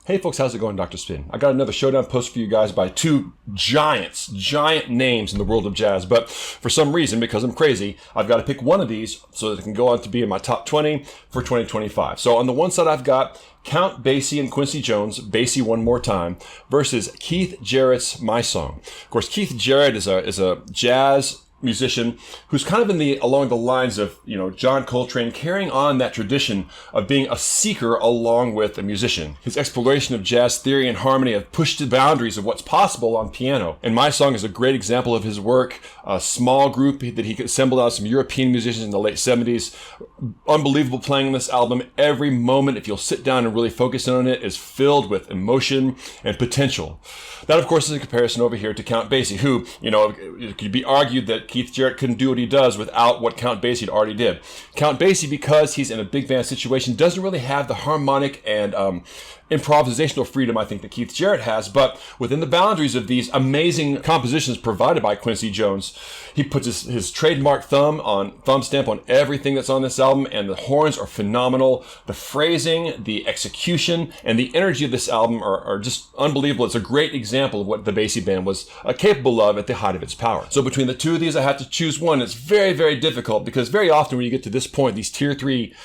Hey folks, how's it going? Dr. Spin. I got another showdown post for you guys by two giant names in the world of jazz, but for some reason, because I'm crazy, I've got to pick one of these so that it can go on to be in my top 20 for 2025. So on the one side, I've got Count Basie and Quincy Jones, Basie One More Time, versus Keith Jarrett's My Song. Of course, Keith Jarrett is a jazz musician who's kind of along the lines of, John Coltrane, carrying on that tradition of being a seeker along with a musician. His exploration of jazz theory and harmony have pushed the boundaries of what's possible on piano. And My Song is a great example of his work, a small group that he assembled out of some European musicians in the late 70s. Unbelievable playing on this album. Every moment, if you'll sit down and really focus in on it, is filled with emotion and potential. That, of course, is a comparison over here to Count Basie, who, it could be argued that Keith Jarrett couldn't do what he does without what Count Basie already did. Count Basie, because he's in a big band situation, doesn't really have the harmonic and improvisational freedom I think that Keith Jarrett has, but within the boundaries of these amazing compositions provided by Quincy Jones, he puts his trademark thumb stamp on everything that's on this album, and the horns are phenomenal. The phrasing, the execution, and the energy of this album are just unbelievable. It's a great example of what the Basie band was capable of at the height of its power. So between the two of these, I have to choose one. It's very, very difficult because very often when you get to this point, these tier 3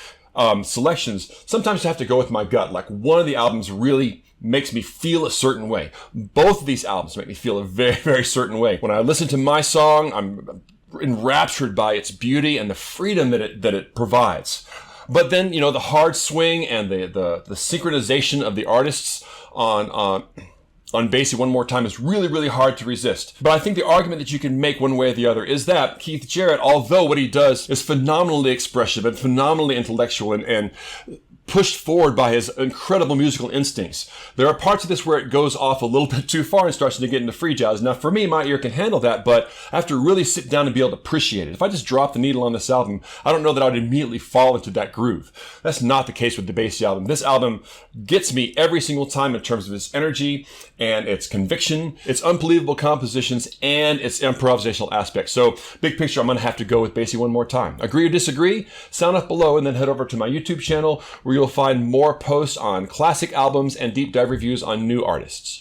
selections, sometimes I have to go with my gut. Like one of the albums really makes me feel a certain way. Both of these albums make me feel a very, very certain way. When I listen to My Song, I'm enraptured by its beauty and the freedom that it provides. But then, the hard swing and the synchronization of the artists on Basie One More Time is really, really hard to resist. But I think the argument that you can make one way or the other is that Keith Jarrett, although what he does is phenomenally expressive and phenomenally intellectual and pushed forward by his incredible musical instincts, there are parts of this where it goes off a little bit too far and starts to get into free jazz. Now, for me, my ear can handle that, but I have to really sit down and be able to appreciate it. If I just drop the needle on this album, I don't know that I would immediately fall into that groove. That's not the case with the Basie album. This album gets me every single time in terms of its energy and its conviction, its unbelievable compositions, and its improvisational aspects. So, big picture, I'm going to have to go with Basie One More Time. Agree or disagree? Sound off below and then head over to my YouTube channel where you'll find more posts on classic albums and deep dive reviews on new artists.